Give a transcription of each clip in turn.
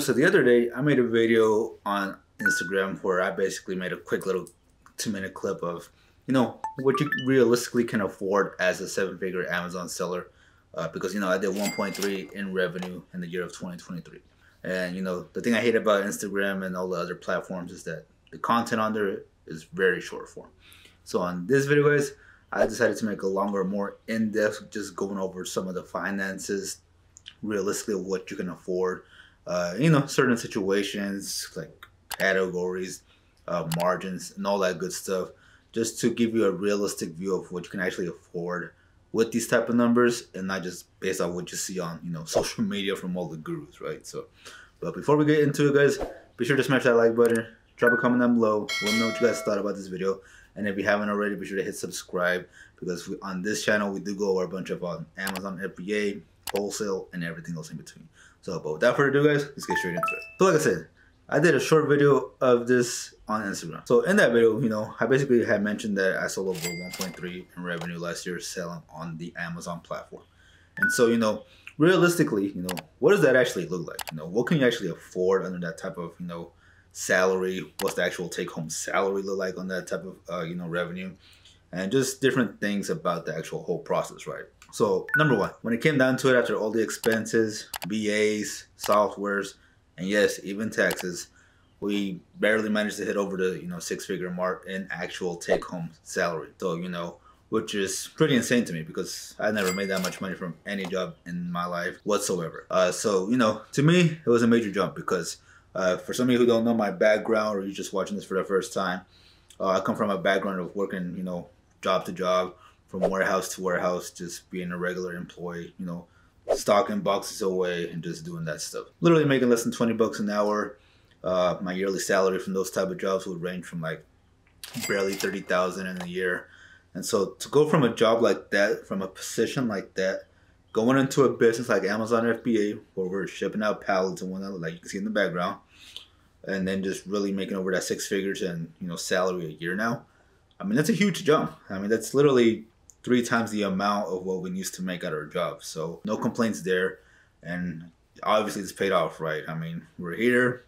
So the other day I made a video on Instagram where I basically made a quick little 2-minute clip of, what you realistically can afford as a 7-figure Amazon seller. Because, I did 1.3 in revenue in the year of 2023. And, the thing I hate about Instagram and all the other platforms is that the content on there is very short form. So on this video, guys, I decided to make a longer, more in-depth, just going over some of the finances, realistically what you can afford. Certain situations like categories, margins, and all that good stuff, just to give you a realistic view of what you can actually afford with these type of numbers, and not just based on what you see on social media from all the gurus, right? So, but before we get into it, guys, be sure to smash that like button, drop a comment down below, let me know what you guys thought about this video, and if you haven't already, be sure to hit subscribe, because on this channel we do go over a bunch of Amazon FBA, wholesale, and everything else in between. So, but without further ado, guys, let's get straight into it. So like I said, I did a short video of this on Instagram. So in that video, I basically had mentioned that I sold over 1.3 in revenue last year selling on the Amazon platform. And so, realistically, what does that actually look like? What can you actually afford under that type of, salary? What's the actual take-home salary look like on that type of, revenue? And just different things about the actual whole process, right? So number one, when it came down to it, after all the expenses, BAs, softwares, and yes, even taxes, we barely managed to hit over the 6-figure mark in actual take-home salary. So which is pretty insane to me, because I never made that much money from any job in my life whatsoever. So to me, it was a major jump, because for some of you who don't know my background, or you're just watching this for the first time, I come from a background of working job to job, from warehouse to warehouse, just being a regular employee, stocking boxes away and just doing that stuff. Literally making less than 20 bucks an hour. My yearly salary from those type of jobs would range from like barely 30,000 in a year. And so to go from a job like that, from a position like that, going into a business like Amazon FBA, where we're shipping out pallets and whatnot, like you can see in the background, and then just really making over that 6 figures and salary a year now. I mean, that's a huge jump. I mean, that's literally 3 times the amount of what we used to make at our job. So no complaints there. And obviously it's paid off, right? I mean, we're here,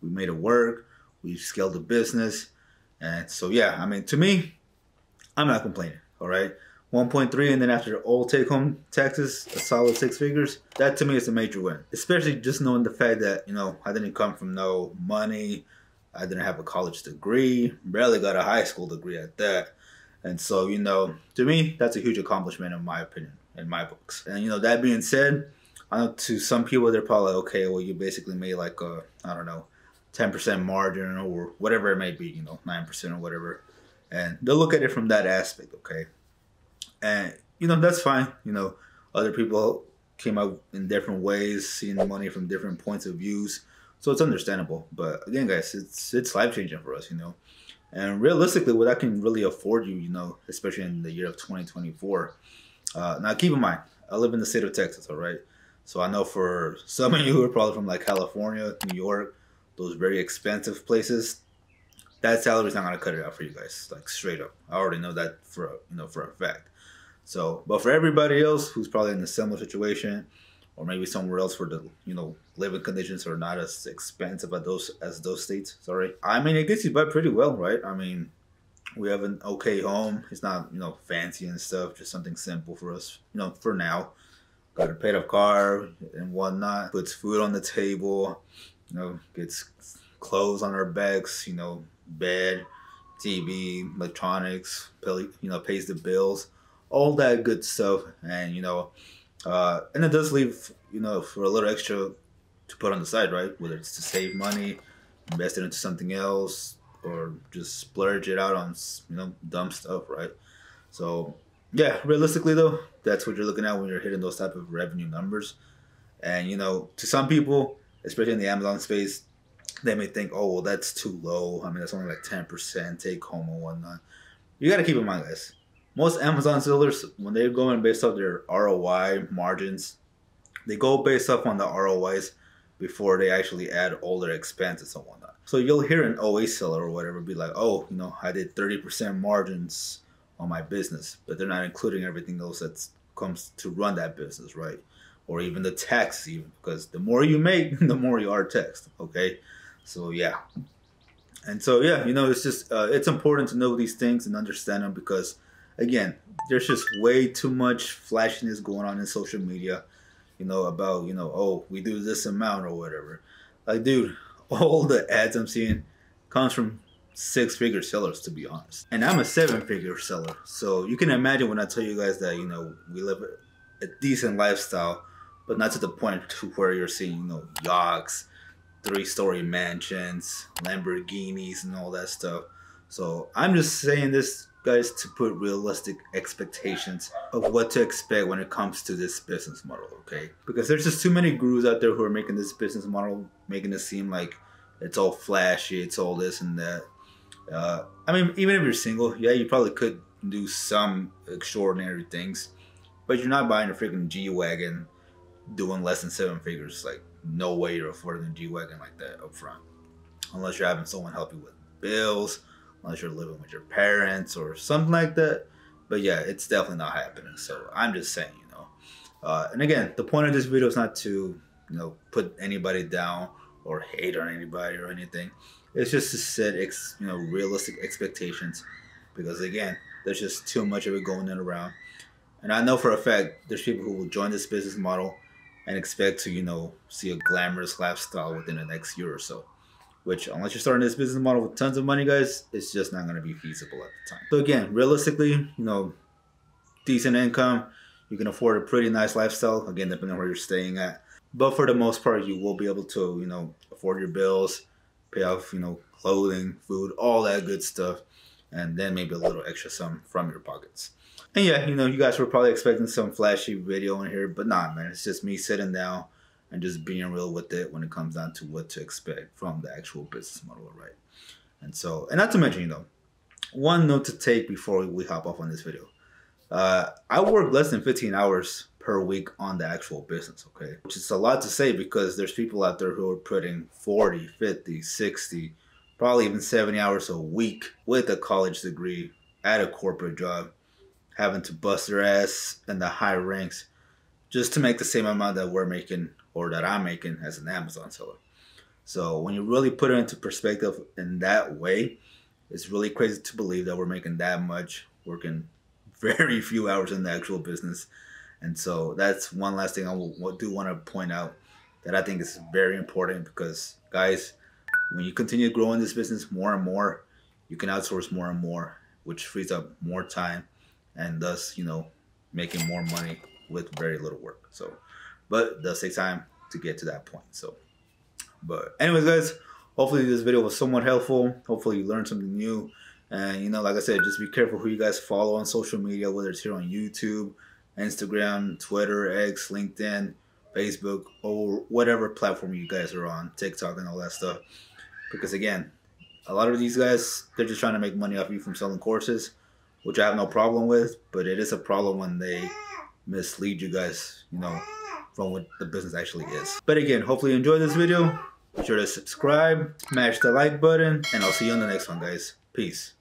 we made it work, we scaled the business. And so, yeah, I mean, to me, I'm not complaining, all right? 1.3, and then after all take-home taxes, a solid 6 figures. That to me is a major win, especially just knowing the fact that, I didn't come from no money. I didn't have a college degree, barely got a high school degree at that. And so, to me, that's a huge accomplishment in my opinion, in my books. And, that being said, I know to some people, they're probably like, okay, well, you basically made like a, I don't know, 10% margin or whatever it may be, 9% or whatever. And they'll look at it from that aspect, okay? And, that's fine. Other people came out in different ways, seeing money from different points of views. So it's understandable. But again, guys, it's life-changing for us, And realistically, what I can really afford you, especially in the year of 2024. Now, keep in mind, I live in the state of Texas, all right? So I know for some of you who are probably from like California, New York, those very expensive places, that salary is not going to cut it out for you guys, like straight up. I already know that for a fact. So, but for everybody else who's probably in a similar situation, or maybe somewhere else where the living conditions are not as expensive as those states. Sorry, I mean, it gets you by pretty well, right? I mean, we have an okay home. It's not fancy and stuff, just something simple for us. For now, got a paid off car and whatnot. Puts food on the table. Gets clothes on our backs. Bed, TV, electronics. Pays the bills, all that good stuff, and and it does leave, for a little extra to put on the side, right? Whether it's to save money, invest it into something else, or just splurge it out on, dumb stuff, right? So, yeah, realistically, though, that's what you're looking at when you're hitting those type of revenue numbers. And, to some people, especially in the Amazon space, they may think, oh, well, that's too low. I mean, that's only like 10% take home and whatnot. You got to keep in mind, guys. Most Amazon sellers, when they're going based off their ROI margins, they go based off on the ROIs before they actually add all their expenses and whatnot. So you'll hear an OA seller or whatever be like, oh, I did 30% margins on my business, but they're not including everything else that comes to run that business, right? or even the tax, even, because the more you make, the more you are taxed. Okay, so yeah. And so yeah, you know, it's just it's important to know these things and understand them, because again, there's just way too much flashiness going on in social media, you know, about, you know, oh, we do this amount or whatever. Like, dude, all the ads I'm seeing comes from 6-figure sellers, to be honest. And I'm a 7-figure seller. So you can imagine when I tell you guys that, you know, we live a decent lifestyle, but not to the point to where you're seeing, you know, yachts, 3-story mansions, Lamborghinis, and all that stuff. So I'm just saying this, guys, to put realistic expectations of what to expect when it comes to this business model, okay? Because there's just too many gurus out there who are making this business model, making it seem like it's all flashy, it's all this and that. I mean, even if you're single, yeah, you probably could do some extraordinary things, but you're not buying a freaking G-Wagon doing less than 7 figures. Like, no way you're affording a G-Wagon like that up front. Unless you're having someone help you with bills, unless you're living with your parents or something like that. But yeah, it's definitely not happening. So I'm just saying, you know. And again, the point of this video is not to, you know, put anybody down or hate on anybody or anything. It's just to set, you know, realistic expectations. Because again, there's just too much of it going in around. And I know for a fact there's people who will join this business model and expect to, you know, see a glamorous lifestyle within the next year or so. Which, unless you're starting this business model with tons of money, guys, it's just not going to be feasible at the time. So again, realistically, you know, decent income, you can afford a pretty nice lifestyle, again, depending on where you're staying at. But for the most part, you will be able to, you know, afford your bills, pay off, you know, clothing, food, all that good stuff, and then maybe a little extra sum from your pockets. And yeah, you know, you guys were probably expecting some flashy video in here, but nah, man, it's just me sitting down and just being real with it when it comes down to what to expect from the actual business model, right? And so, and not to mention, you know, one note to take before we hop off on this video. I work less than 15 hours per week on the actual business, okay? Which is a lot to say, because there's people out there who are putting 40, 50, 60, probably even 70 hours a week with a college degree at a corporate job, having to bust their ass in the high ranks just to make the same amount that we're making, or that I'm making as an Amazon seller. So when you really put it into perspective in that way, it's really crazy to believe that we're making that much working very few hours in the actual business. And so that's one last thing I do want to point out that I think is very important, because guys, when you continue growing this business more and more, you can outsource more and more, which frees up more time and thus, you know, making more money with very little work. So, but it does take time to get to that point. So, but anyways, guys, hopefully this video was somewhat helpful. Hopefully you learned something new. And, you know, like I said, just be careful who you guys follow on social media, whether it's here on YouTube, Instagram, Twitter, X, LinkedIn, Facebook, or whatever platform you guys are on, TikTok and all that stuff. Because again, a lot of these guys, they're just trying to make money off you from selling courses, which I have no problem with, but it is a problem when they mislead you guys, you know, from what the business actually is. But again, hopefully you enjoyed this video. Be sure to subscribe, smash the like button, and I'll see you on the next one, guys. Peace.